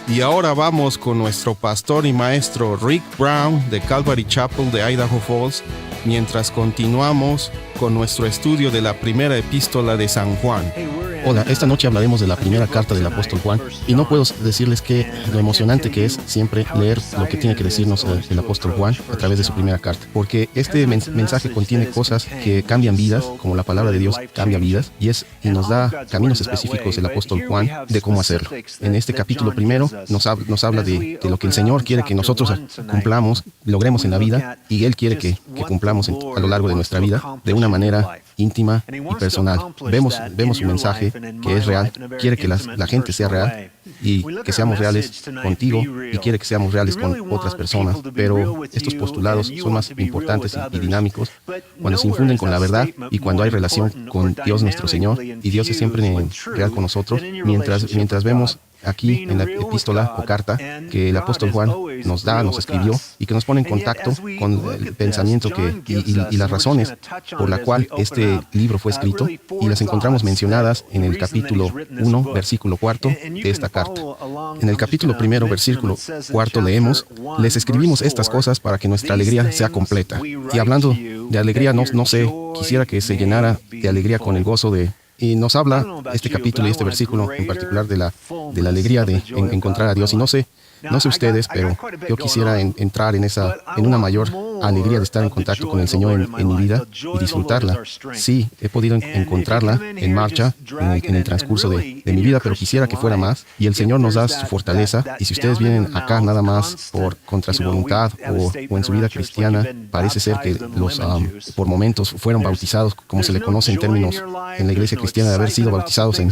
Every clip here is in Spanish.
Y ahora vamos con nuestro pastor y maestro Rick Brown de Calvary Chapel de Idaho Falls, mientras continuamos con nuestro estudio de la primera epístola de San Juan. Hola, esta noche hablaremos de la primera carta del apóstol Juan y no puedo decirles lo emocionante que es siempre leer lo que tiene que decirnos el apóstol Juan a través de su primera carta, porque este mensaje contiene cosas que cambian vidas, como la palabra de Dios cambia vidas, y nos da caminos específicos el apóstol Juan de cómo hacerlo. En este capítulo primero nos habla de lo que el Señor quiere que nosotros cumplamos, logremos en la vida, y Él quiere que cumplamos a lo largo de nuestra vida de una manera íntima y personal. Vemos su mensaje que es real, quiere que la gente sea real y que seamos reales contigo, y quiere que seamos reales con otras personas, pero estos postulados son más importantes y dinámicos cuando se infunden con la verdad y cuando hay relación con Dios nuestro Señor, y Dios es siempre real con nosotros, mientras vemos aquí en la epístola o carta que el apóstol Juan nos escribió y que nos pone en contacto con el pensamiento y las razones por la cual este libro fue escrito, y las encontramos mencionadas en el capítulo 1, versículo 4 de esta carta. En el capítulo 1, versículo 4 leemos: les escribimos estas cosas para que nuestra alegría sea completa. Y hablando de alegría, no sé, quisiera que se llenara de alegría con el gozo de... Y nos habla este capítulo y este versículo en particular de la alegría de encontrar a Dios. Y no sé ustedes, pero yo quisiera entrar en una mayor alegría de estar en contacto con el Señor en mi vida y disfrutarla. Sí, he podido encontrarla en marcha en el transcurso de mi vida, pero quisiera que fuera más. Y el Señor nos da su fortaleza. Y si ustedes vienen acá nada más contra su voluntad o en su vida cristiana, parece ser que por momentos fueron bautizados, como se le conoce en términos en la iglesia cristiana, de haber sido bautizados en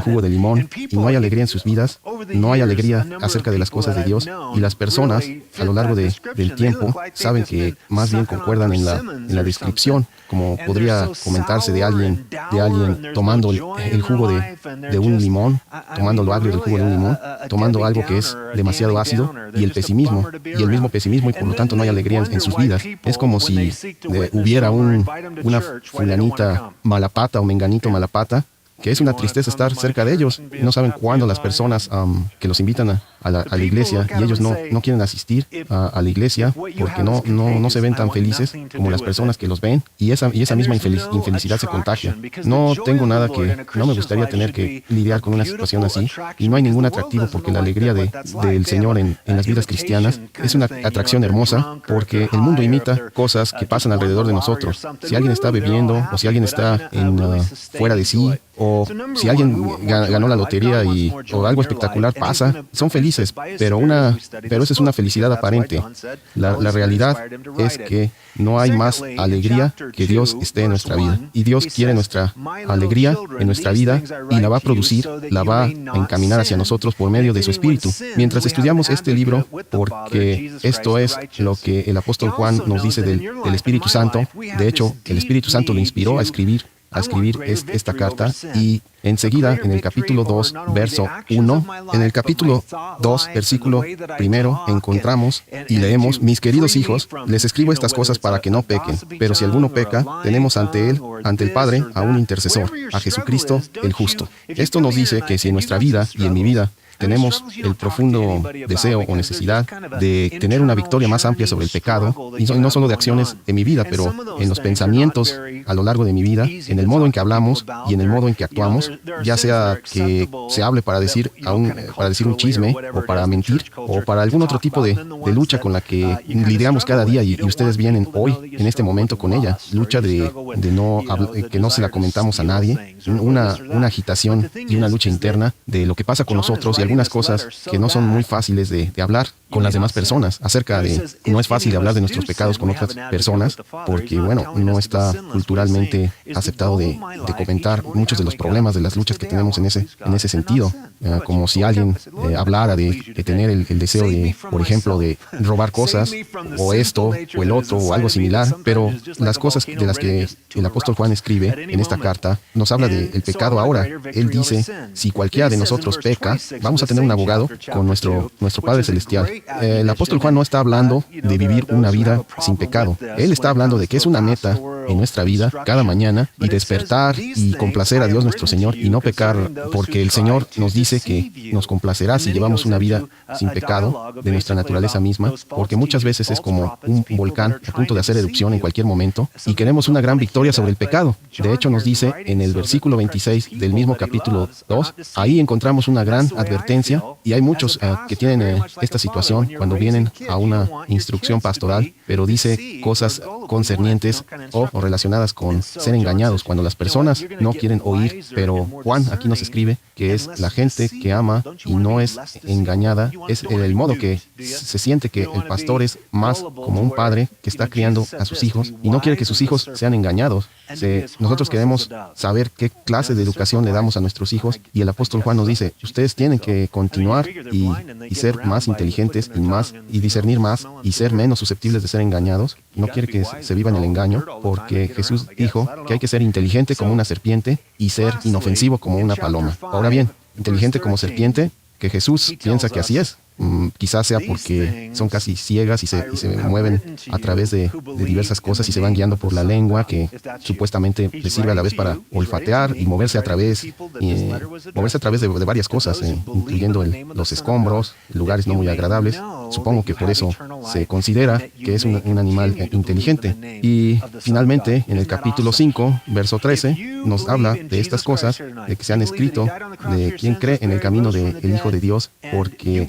jugo de limón, y no hay alegría en sus vidas, no hay alegría acerca de las cosas de Dios, y las personas a lo largo del tiempo saben que más bien concuerdan en la descripción, como podría comentarse de alguien tomando el jugo de un limón, tomando lo agrio del jugo de un limón, tomando algo que es demasiado ácido, y el mismo pesimismo, y por lo tanto no hay alegría en sus vidas. Es como si hubiera una fulanita malapata o menganito malapata, que es una tristeza estar cerca de ellos. No saben cuándo las personas que los invitan a la iglesia, y ellos no quieren asistir a la iglesia porque no se ven tan felices como las personas que los ven, y esa misma infelicidad se contagia. No me gustaría tener que lidiar con una situación así, y no hay ningún atractivo, porque la alegría del Señor en las vidas cristianas es una atracción hermosa, porque el mundo imita cosas que pasan alrededor de nosotros. Si alguien está bebiendo, o si alguien está fuera de sí, o si alguien ganó la lotería o algo espectacular pasa, son felices, pero esa es una felicidad aparente. La realidad es que no hay más alegría que Dios esté en nuestra vida. Y Dios quiere nuestra alegría en nuestra vida, y la va a producir, la va a encaminar hacia nosotros por medio de su Espíritu. Mientras estudiamos este libro, porque esto es lo que el apóstol Juan nos dice del Espíritu Santo. De hecho, el Espíritu Santo lo inspiró a escribir esta carta, y enseguida en el capítulo 2, verso 1, en el capítulo 2, versículo 1, encontramos y leemos: mis queridos hijos, les escribo estas cosas para que no pequen, pero si alguno peca, tenemos ante el Padre, a un intercesor, a Jesucristo el justo. Esto nos dice que si en nuestra vida y en mi vida tenemos el profundo deseo o necesidad de tener una victoria más amplia sobre el pecado, y no solo de acciones en mi vida, pero en los pensamientos a lo largo de mi vida, en el modo en que hablamos y en el modo en que actuamos, ya sea que se hable para decir un chisme, o para mentir, o para algún otro tipo de lucha con la que lidiamos cada día, y ustedes vienen hoy, en este momento, con ella, lucha que no se la comentamos a nadie, una agitación y una lucha interna de lo que pasa con nosotros, y algunas cosas que no son muy fáciles de hablar con las demás personas no es fácil hablar de nuestros pecados con otras personas, porque no está culturalmente aceptado de comentar muchos de los problemas, de las luchas que tenemos en ese sentido, como si alguien hablara de tener el deseo de, por ejemplo, de robar cosas, o esto o el otro, o algo similar. Pero las cosas de las que el apóstol Juan escribe en esta carta nos habla del pecado ahora. Él dice: si cualquiera de nosotros peca, vamos a tener un abogado con nuestro Padre Celestial. El apóstol Juan no está hablando de vivir una vida sin pecado. Él está hablando de que es una meta en nuestra vida cada mañana y despertar y complacer a Dios nuestro Señor y no pecar, porque el Señor nos dice que nos complacerá si llevamos una vida sin pecado de nuestra naturaleza misma, porque muchas veces es como un volcán a punto de hacer erupción en cualquier momento y queremos una gran victoria sobre el pecado. De hecho, nos dice en el versículo 26 del mismo capítulo 2, ahí encontramos una gran advertencia y hay muchos que tienen esta situación cuando vienen a una instrucción pastoral, pero dice cosas concernientes o relacionadas con ser engañados, cuando las personas no quieren oír, pero Juan aquí nos escribe que es la gente que ama y no es engañada, es el modo que se siente que el pastor es más como un padre que está criando a sus hijos y no quiere que sus hijos sean engañados. Nosotros queremos saber qué clase de educación le damos a nuestros hijos y el apóstol Juan nos dice, ustedes tienen que continuar y ser más inteligentes y discernir más y ser menos susceptibles de ser engañados. No quiere que se viva en el engaño, porque Jesús dijo que hay que ser inteligente como una serpiente y ser inofensivo como una paloma. Ahora bien, inteligente como serpiente, que Jesús piensa que así es. Quizás sea porque son casi ciegas y se mueven a través de diversas cosas y se van guiando por la lengua, que supuestamente les sirve a la vez para olfatear y moverse a través de varias cosas, incluyendo los escombros, lugares no muy agradables. Supongo que por eso se considera que es un animal inteligente. Y finalmente, en el capítulo 5, verso 13, nos habla de estas cosas, de que se han escrito, de quién cree en el camino del Hijo de Dios, porque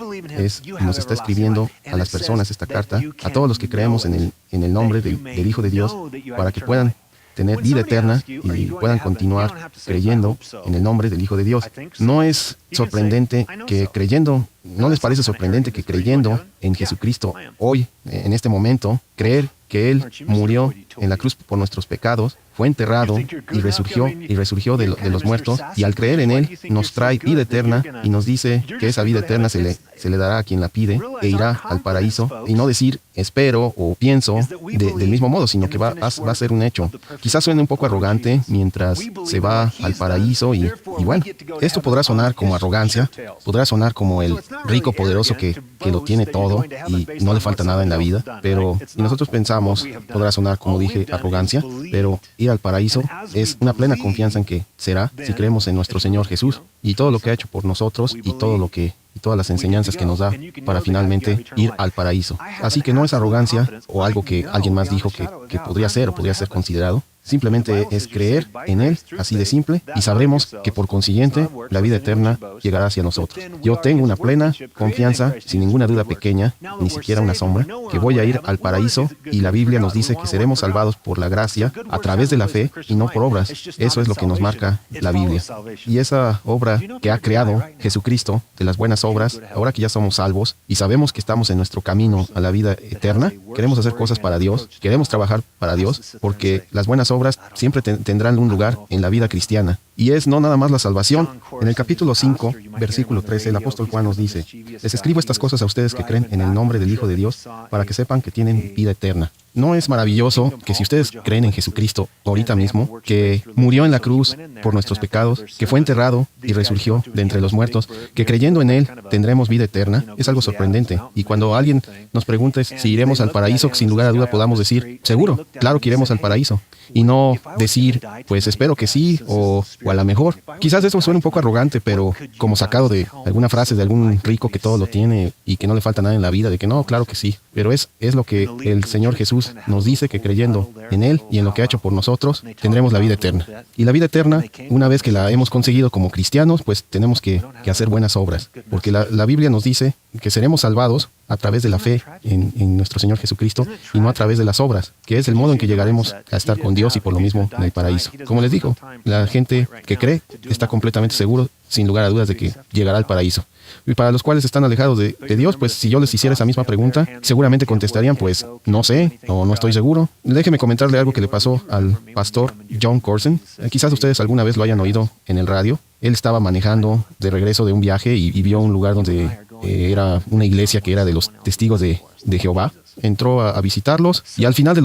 nos está escribiendo a las personas esta carta, a todos los que creemos en el nombre del Hijo de Dios, para que puedan tener vida eterna y puedan continuar creyendo en el nombre del Hijo de Dios. No es sorprendente que creyendo, ¿no les parece sorprendente que creyendo en Jesucristo hoy, en este momento, creer que Él murió en la cruz por nuestros pecados, fue enterrado y resurgió de los muertos, y al creer en Él nos trae vida eterna y nos dice que esa vida eterna se le dará a quien la pide e irá al paraíso, y no decir espero o pienso del mismo modo, sino que va a ser un hecho. Quizás suene un poco arrogante mientras se va al paraíso y bueno, esto podrá sonar como arrogancia, podrá sonar como el rico poderoso que lo tiene todo y no le falta nada en la vida, pero si nosotros pensamos, podrá sonar, como dije, arrogancia, pero ir al paraíso es una plena confianza en que será si creemos en nuestro Señor Jesús y todo lo que ha hecho por nosotros y todas las enseñanzas que nos da para finalmente ir al paraíso. Así que no es arrogancia o algo que alguien más dijo que podría ser o podría ser considerado. Simplemente es creer en Él, así de simple, y sabremos que por consiguiente la vida eterna llegará hacia nosotros. Yo tengo una plena confianza, sin ninguna duda pequeña, ni siquiera una sombra, que voy a ir al paraíso, y la Biblia nos dice que seremos salvados por la gracia a través de la fe y no por obras. Eso es lo que nos marca la Biblia. Y esa obra que ha creado Jesucristo, de las buenas obras, ahora que ya somos salvos y sabemos que estamos en nuestro camino a la vida eterna, queremos hacer cosas para Dios, queremos trabajar para Dios, porque las buenas obras siempre tendrán un lugar en la vida cristiana. Y es no nada más la salvación. En el capítulo 5, versículo 13, el apóstol Juan nos dice, les escribo estas cosas a ustedes que creen en el nombre del Hijo de Dios, para que sepan que tienen vida eterna. ¿No es maravilloso que si ustedes creen en Jesucristo ahorita mismo, que murió en la cruz por nuestros pecados, que fue enterrado y resurgió de entre los muertos, que creyendo en Él tendremos vida eterna? Es algo sorprendente. Y cuando alguien nos pregunte si iremos al paraíso, sin lugar a duda podamos decir, seguro, claro que iremos al paraíso. Y no decir, pues espero que sí, o a lo mejor. Quizás eso suene un poco arrogante, pero como sacado de alguna frase de algún rico que todo lo tiene y que no le falta nada en la vida, de que no, claro que sí. Pero es lo que el Señor Jesús nos dice, que creyendo en Él y en lo que ha hecho por nosotros, tendremos la vida eterna. Y la vida eterna, una vez que la hemos conseguido como cristianos, pues tenemos que hacer buenas obras. Porque la Biblia nos dice que seremos salvados a través de la fe en nuestro Señor Jesucristo y no a través de las obras, que es el modo en que llegaremos a estar con Dios y por lo mismo en el paraíso. Como les digo, la gente que cree está completamente seguro, sin lugar a dudas, de que llegará al paraíso. Y para los cuales están alejados de Dios, pues si yo les hiciera esa misma pregunta, seguramente contestarían, pues no sé, o no estoy seguro. Déjeme comentarle algo que le pasó al pastor Jon Courson. Quizás ustedes alguna vez lo hayan oído en el radio. Él estaba manejando de regreso de un viaje y vio un lugar donde era una iglesia que era de los testigos de Jehová. Entró a visitarlos y al final de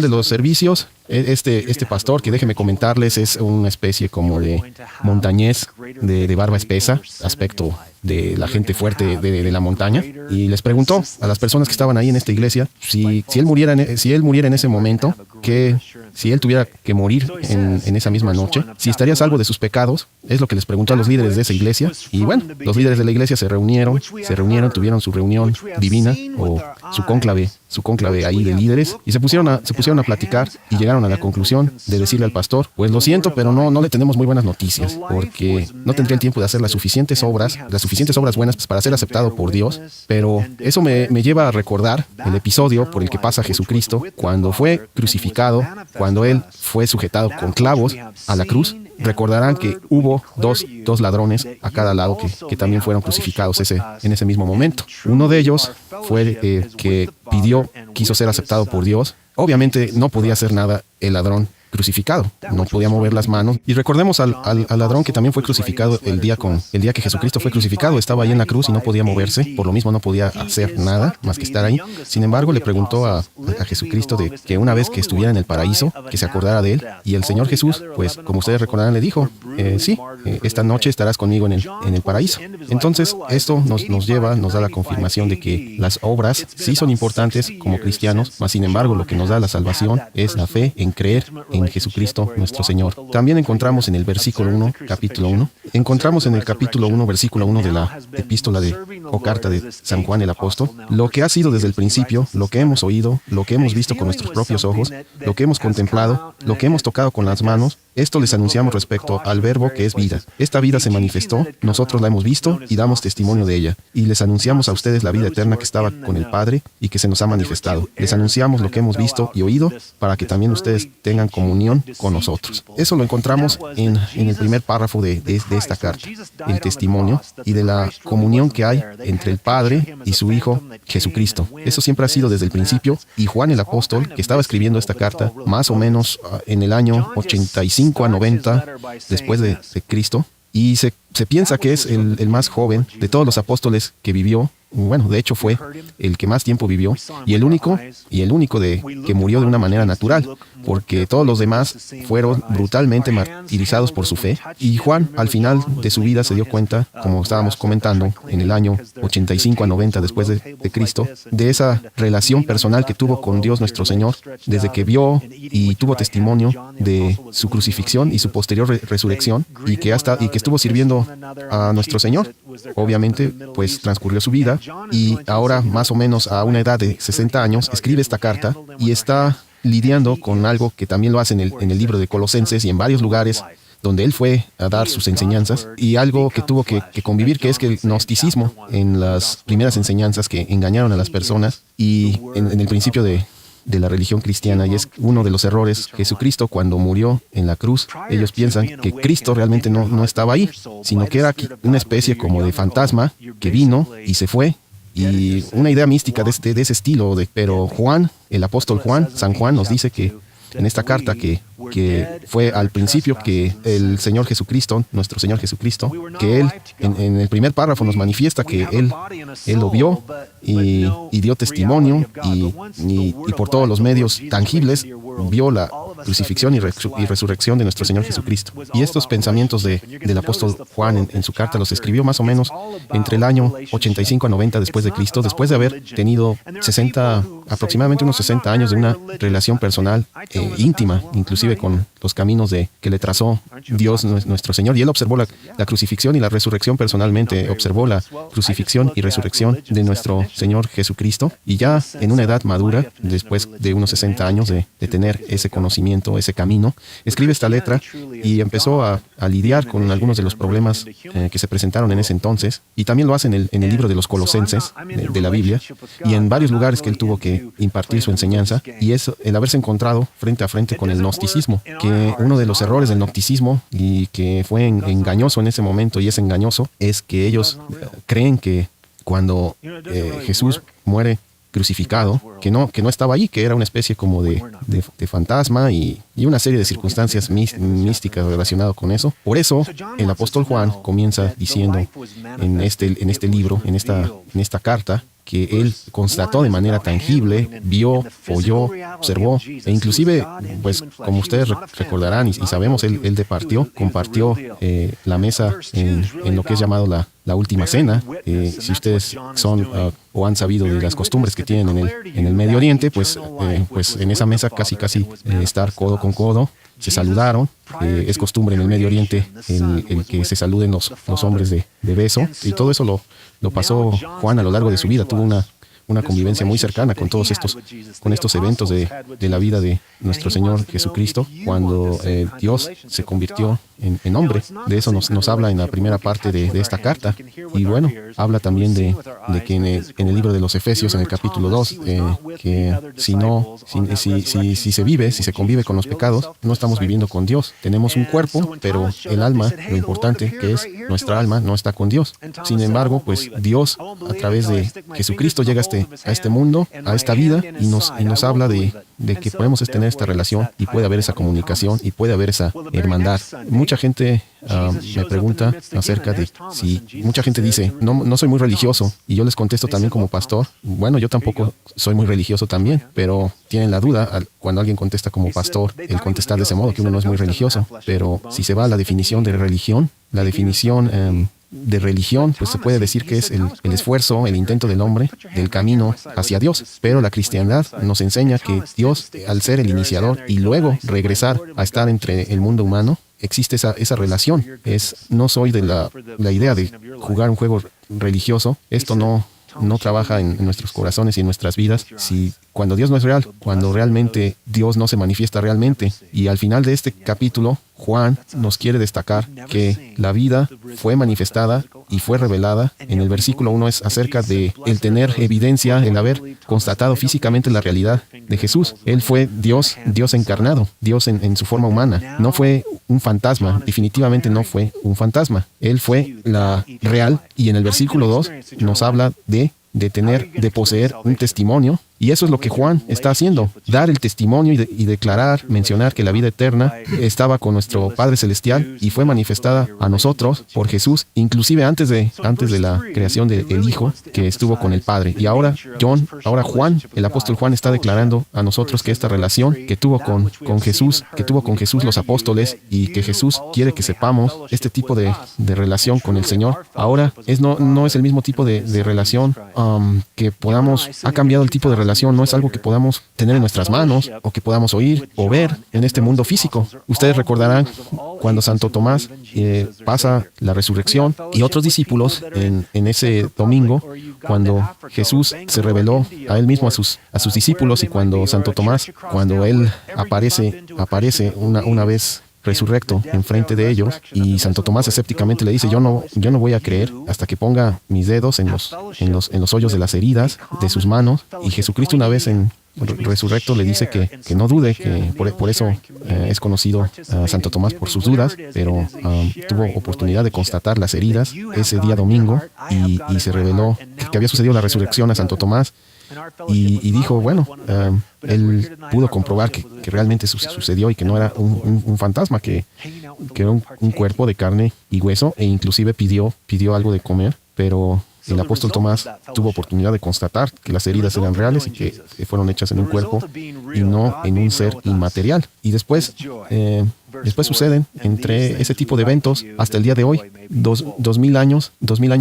los servicios, este pastor, que déjeme comentarles, es una especie como de montañés de barba espesa, aspecto de la gente fuerte de la montaña, y les preguntó a las personas que estaban ahí en esta iglesia si él muriera en ese momento, que si él tuviera que morir en esa misma noche, si estaría salvo de sus pecados. Es lo que les preguntó a los líderes de esa iglesia. Y bueno, los líderes de la iglesia se reunieron, tuvieron su reunión divina o su cónclave ahí de líderes, y se pusieron a platicar y llegaron a la conclusión de decirle al pastor: pues lo siento, pero no le tenemos muy buenas noticias, porque no tendría el tiempo de hacer las suficientes obras buenas para ser aceptado por Dios. Pero eso me lleva a recordar el episodio por el que pasa Jesucristo cuando fue crucificado, cuando él fue sujetado con clavos a la cruz. Recordarán que hubo dos ladrones a cada lado que también fueron crucificados en ese mismo momento. Uno de ellos fue que quiso ser aceptado por Dios. Obviamente no podía hacer nada el ladrón crucificado, no podía mover las manos. Y recordemos al ladrón que también fue crucificado el día que Jesucristo fue crucificado. Estaba ahí en la cruz y no podía moverse, por lo mismo no podía hacer nada más que estar ahí. Sin embargo, le preguntó a Jesucristo de que una vez que estuviera en el paraíso, que se acordara de él. Y el Señor Jesús, pues como ustedes recordarán, le dijo: sí, esta noche estarás conmigo en el paraíso. Entonces, esto nos da la confirmación de que las obras sí son importantes como cristianos, mas sin embargo lo que nos da la salvación es la fe en creer en Jesucristo nuestro Señor. También encontramos en el versículo 1, capítulo 1, versículo 1 de la epístola o carta de San Juan el apóstol: lo que ha sido desde el principio, lo que hemos oído, lo que hemos visto con nuestros propios ojos, lo que hemos contemplado, lo que hemos tocado con las manos, esto les anunciamos respecto al Verbo que es vida. Esta vida se manifestó, nosotros la hemos visto y damos testimonio de ella. Y les anunciamos a ustedes la vida eterna que estaba con el Padre y que se nos ha manifestado. Les anunciamos lo que hemos visto y oído para que también ustedes tengan comunión con nosotros. Eso lo encontramos en el primer párrafo de esta carta, el testimonio y de la comunión que hay entre el Padre y su Hijo Jesucristo. Eso siempre ha sido desde el principio, y Juan el apóstol, que estaba escribiendo esta carta más o menos en el año 85 a 90 después de Cristo, y se piensa que es el más joven de todos los apóstoles que vivió. Bueno, de hecho fue el que más tiempo vivió y el único que murió de una manera natural, porque todos los demás fueron brutalmente martirizados por su fe. Y Juan, al final de su vida, se dio cuenta, como estábamos comentando, en el año 85 a 90 después de Cristo, de esa relación personal que tuvo con Dios nuestro Señor, desde que vio y tuvo testimonio de su crucifixión y su posterior resurrección, y que estuvo sirviendo a nuestro Señor. Obviamente, pues transcurrió su vida, y ahora, más o menos a una edad de 60 años, escribe esta carta y está lidiando con algo que también lo hace en el libro de Colosenses y en varios lugares donde él fue a dar sus enseñanzas, y algo que tuvo que convivir, que es que el gnosticismo, en las primeras enseñanzas que engañaron a las personas, y en el principio de la religión cristiana, y es uno de los errores. Jesucristo, cuando murió en la cruz, ellos piensan que Cristo realmente no estaba ahí, sino que era una especie como de fantasma que vino y se fue, y una idea mística de ese estilo. Pero Juan, el apóstol Juan, San Juan, nos dice que en esta carta que fue al principio que el Señor Jesucristo, nuestro Señor Jesucristo, que Él, en el primer párrafo nos manifiesta que Él lo vio y dio testimonio, y por todos los medios tangibles vio la crucifixión y resurrección de nuestro Señor Jesucristo. Y estos pensamientos del apóstol Juan en su carta los escribió más o menos entre el año 85 a 90 después de Cristo, después de haber tenido aproximadamente unos 60 años de una relación personal íntima, inclusive con los caminos que le trazó Dios nuestro Señor. Y él observó la crucifixión y la resurrección personalmente, observó la crucifixión y resurrección de nuestro Señor Jesucristo, y ya en una edad madura, después de unos 60 años de tener ese conocimiento, ese camino, escribe esta letra y empezó a lidiar con algunos de los problemas que se presentaron en ese entonces, y también lo hace en el libro de los Colosenses de la Biblia, y en varios lugares que él tuvo que impartir su enseñanza, y es el haberse encontrado frente a frente con el gnosticismo, que uno de los errores del gnosticismo, y que fue engañoso en ese momento y es engañoso, es que ellos creen que cuando Jesús muere crucificado, que no estaba ahí, que era una especie como de fantasma, y una serie de circunstancias místicas relacionadas con eso. Por eso el apóstol Juan comienza diciendo en este libro, en esta carta, que él constató de manera tangible, vio, oyó, observó, e inclusive, pues como ustedes recordarán y sabemos, él compartió la mesa en lo que es llamado la última cena. Si ustedes son o han sabido de las costumbres que tienen en el Medio Oriente, pues en esa mesa casi estar codo con codo. Se saludaron. Es costumbre en el Medio Oriente el que se saluden los hombres de beso. Y todo eso lo pasó Juan a lo largo de su vida. Tuvo una convivencia muy cercana con todos estos eventos de la vida de nuestro Señor Jesucristo, cuando Dios se convirtió en hombre. De eso nos habla en la primera parte de esta carta. Y bueno, habla también de que en el libro de los Efesios, en el capítulo 2, que si se convive con los pecados, no estamos viviendo con Dios. Tenemos un cuerpo, pero el alma, lo importante que es nuestra alma, no está con Dios. Sin embargo, pues Dios, a través de Jesucristo, llega a este mundo, a esta vida, y nos habla de que podemos tener esta relación, y puede haber esa comunicación, y puede haber esa hermandad. Mucha gente me pregunta acerca de si... Mucha gente dice, no soy muy religioso, y yo les contesto también como pastor, bueno, yo tampoco soy muy religioso también, pero tienen la duda cuando alguien contesta como pastor, el contestar de ese modo, que uno no es muy religioso. Pero si se va a la definición de religión, la definición de religión, pues se puede decir que es el esfuerzo, el intento del hombre, del camino hacia Dios. Pero la cristiandad nos enseña que Dios, al ser el iniciador y luego regresar a estar entre el mundo humano, existe esa relación. No soy de la idea de jugar un juego religioso. Esto no trabaja en nuestros corazones y en nuestras vidas cuando Dios no es real, cuando realmente Dios no se manifiesta realmente. Y al final de este capítulo, Juan nos quiere destacar que la vida fue manifestada y fue revelada. En el versículo 1 es acerca de el tener evidencia, el haber constatado físicamente la realidad de Jesús. Él fue Dios encarnado, Dios en su forma humana. No fue un fantasma, definitivamente no fue un fantasma. Él fue la real, y en el versículo 2 nos habla de poseer un testimonio. Y eso es lo que Juan está haciendo, dar el testimonio y declarar, mencionar que la vida eterna estaba con nuestro Padre Celestial y fue manifestada a nosotros por Jesús, inclusive antes de la creación del Hijo, que estuvo con el Padre. Y ahora Juan, el apóstol Juan, está declarando a nosotros que esta relación que tuvo con Jesús, los apóstoles, y que Jesús quiere que sepamos este tipo de relación con el Señor, ahora no es el mismo tipo de relación que podamos, ha cambiado el tipo de relación, no es algo que podamos tener en nuestras manos o que podamos oír o ver en este mundo físico. Ustedes recordarán cuando Santo Tomás pasa la resurrección, y otros discípulos en ese domingo, cuando Jesús se reveló a él mismo a sus discípulos, y cuando Santo Tomás, cuando él aparece una vez resurrecto enfrente de ellos, y Santo Tomás escépticamente le dice, yo no voy a creer hasta que ponga mis dedos en los hoyos de las heridas de sus manos. Y Jesucristo, una vez resurrecto, le dice que no dude, que por eso es conocido Santo Tomás por sus dudas, pero tuvo oportunidad de constatar las heridas ese día domingo, y se reveló que había sucedido la resurrección a Santo Tomás. Y dijo, bueno, él pudo comprobar que realmente sucedió, y que no era un fantasma, que era un cuerpo de carne y hueso, e inclusive pidió algo de comer. Pero el apóstol Tomás tuvo oportunidad de constatar que las heridas eran reales y que fueron hechas en un cuerpo y no en un ser inmaterial. Y después suceden entre ese tipo de eventos hasta el día de hoy, 2000 años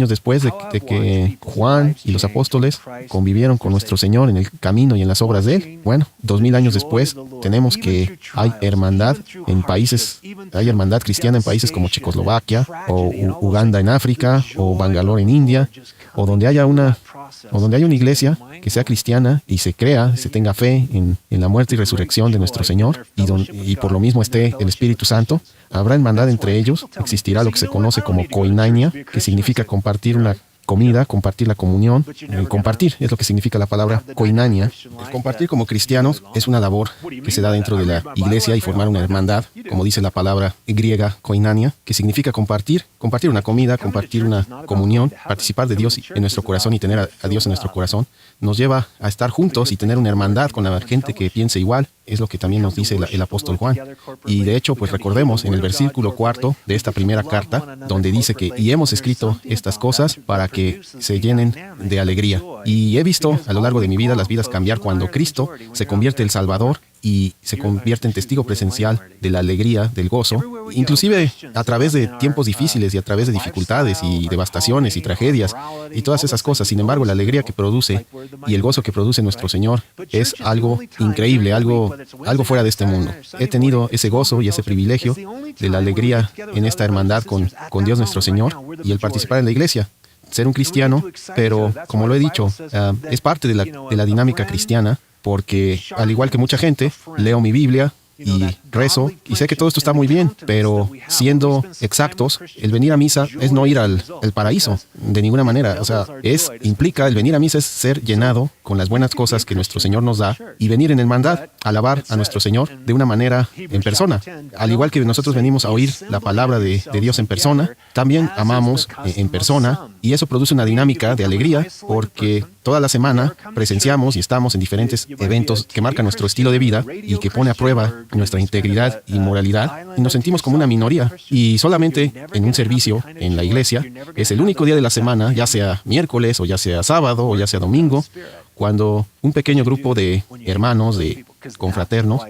después de que Juan y los apóstoles convivieron con nuestro Señor en el camino y en las obras de Él. Bueno, 2000 años después tenemos que hay hermandad cristiana en países como Checoslovaquia, o Uganda en África, o Bangalore en India, o donde haya una iglesia que sea cristiana y se tenga fe en la muerte y resurrección de nuestro Señor, y por lo mismo esté el Espíritu Santo. Habrá hermandad entre ellos, existirá lo que se conoce como koinonia, que significa compartir una comida, compartir la comunión. Compartir es lo que significa la palabra koinonia. El compartir como cristianos es una labor que se da dentro de la iglesia y formar una hermandad, como dice la palabra griega koinonia, que significa compartir una comida, compartir una comunión, participar de Dios en nuestro corazón y tener a Dios en nuestro corazón. Nos lleva a estar juntos y tener una hermandad con la gente que piense igual. Es lo que también nos dice el apóstol Juan. Y de hecho, pues recordemos en el versículo 4 de esta primera carta, donde dice que, y hemos escrito estas cosas para que se llenen de alegría. Y he visto a lo largo de mi vida las vidas cambiar cuando Cristo se convierte en Salvador y se convierte en testigo presencial de la alegría, del gozo, inclusive a través de tiempos difíciles y a través de dificultades y devastaciones y tragedias y todas esas cosas. Sin embargo, la alegría que produce y el gozo que produce nuestro Señor es algo increíble, algo fuera de este mundo. He tenido ese gozo y ese privilegio de la alegría en esta hermandad con Dios nuestro Señor y el participar en la iglesia. Ser un cristiano, pero como lo he dicho, es parte de la dinámica cristiana, porque al igual que mucha gente, leo mi Biblia y rezo, y sé que todo esto está muy bien, pero siendo exactos, el venir a misa es no ir al paraíso, de ninguna manera. O sea, implica, el venir a misa es ser llenado con las buenas cosas que nuestro Señor nos da, y venir en hermandad, alabar a nuestro Señor de una manera en persona. Al igual que nosotros venimos a oír la palabra de Dios en persona, también amamos en persona, y eso produce una dinámica de alegría, porque toda la semana presenciamos y estamos en diferentes eventos que marcan nuestro estilo de vida y que pone a prueba nuestra integridad y moralidad, y nos sentimos como una minoría. Y solamente en un servicio en la iglesia es el único día de la semana, ya sea miércoles o ya sea sábado o ya sea domingo, cuando un pequeño grupo de hermanos, de confraternos,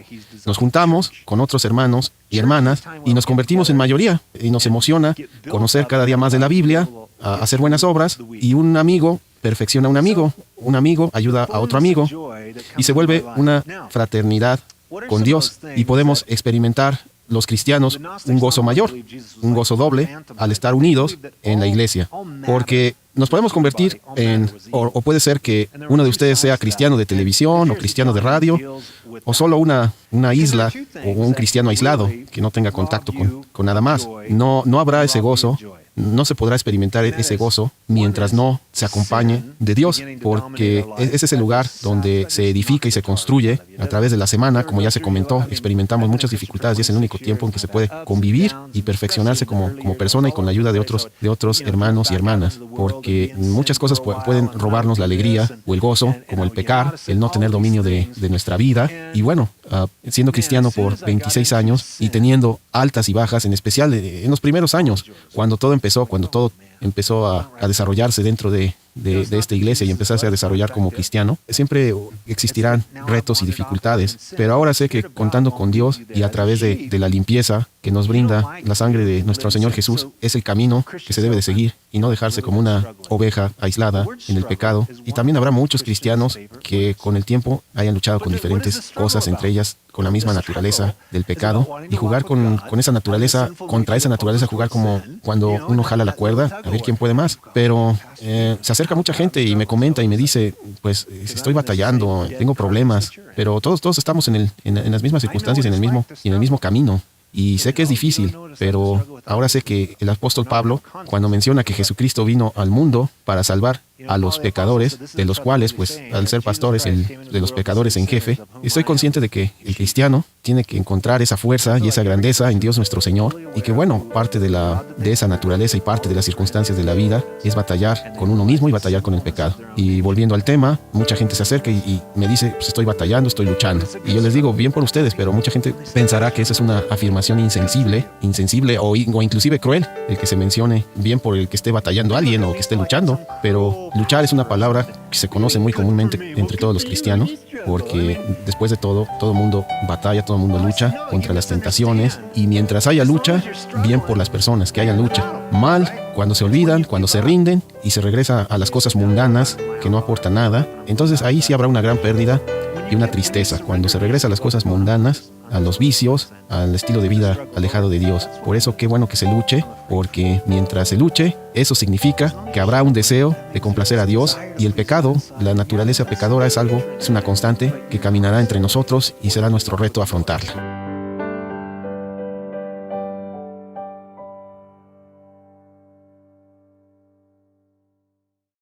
nos juntamos con otros hermanos y hermanas y nos convertimos en mayoría, y nos emociona conocer cada día más de la Biblia, hacer buenas obras, y un amigo perfecciona a un amigo ayuda a otro amigo, y se vuelve una fraternidad con Dios, y podemos experimentar los cristianos un gozo mayor, un gozo doble al estar unidos en la iglesia, porque nos podemos convertir o puede ser que uno de ustedes sea cristiano de televisión o cristiano de radio, o solo una isla o un cristiano aislado que no tenga contacto con nada más. No habrá ese gozo. No se podrá experimentar ese gozo mientras no se acompañe de Dios, porque ese es el lugar donde se edifica y se construye a través de la semana. Como ya se comentó, experimentamos muchas dificultades y es el único tiempo en que se puede convivir y perfeccionarse como persona, y con la ayuda de otros hermanos y hermanas, porque muchas cosas pueden robarnos la alegría o el gozo, como el pecar, el no tener dominio de nuestra vida. Y bueno, siendo cristiano por 26 años y teniendo altas y bajas, en especial en los primeros años, cuando todo empezó a desarrollarse dentro de esta iglesia y empezarse a desarrollar como cristiano, siempre existirán retos y dificultades, pero ahora sé que contando con Dios y a través de la limpieza que nos brinda la sangre de nuestro Señor Jesús, es el camino que se debe de seguir y no dejarse como una oveja aislada en el pecado. Y también habrá muchos cristianos que con el tiempo hayan luchado con diferentes cosas, entre ellas con la misma naturaleza del pecado, y jugar con esa naturaleza, contra esa naturaleza, jugar como cuando uno jala la cuerda, a ver quién puede más. Pero se acerca mucha gente y me comenta y me dice, pues estoy batallando, tengo problemas, pero todos estamos en las mismas circunstancias, en el mismo camino. Y sé que es difícil, pero ahora sé que el apóstol Pablo, cuando menciona que Jesucristo vino al mundo para salvar a los pecadores, de los cuales, pues, al ser pastor es el de los pecadores en jefe, estoy consciente de que el cristiano tiene que encontrar esa fuerza y esa grandeza en Dios nuestro Señor, y que, bueno, parte de esa naturaleza y parte de las circunstancias de la vida es batallar con uno mismo y batallar con el pecado. Y volviendo al tema, mucha gente se acerca y me dice, pues estoy batallando, estoy luchando. Y yo les digo, bien por ustedes, pero mucha gente pensará que esa es una afirmación insensible o inclusive cruel, el que se mencione bien por el que esté batallando a alguien o que esté luchando. Pero luchar es una palabra que se conoce muy comúnmente entre todos los cristianos, porque después de todo el mundo batalla, todo el mundo lucha contra las tentaciones, y mientras haya lucha, bien por las personas que hayan lucha. Mal cuando se olvidan, cuando se rinden y se regresa a las cosas mundanas que no aportan nada, entonces ahí sí habrá una gran pérdida y una tristeza, cuando se regresa a las cosas mundanas, a los vicios, al estilo de vida alejado de Dios. Por eso qué bueno que se luche, porque mientras se luche, eso significa que habrá un deseo de complacer a Dios, y el pecado, la naturaleza pecadora es una constante que caminará entre nosotros y será nuestro reto afrontarla.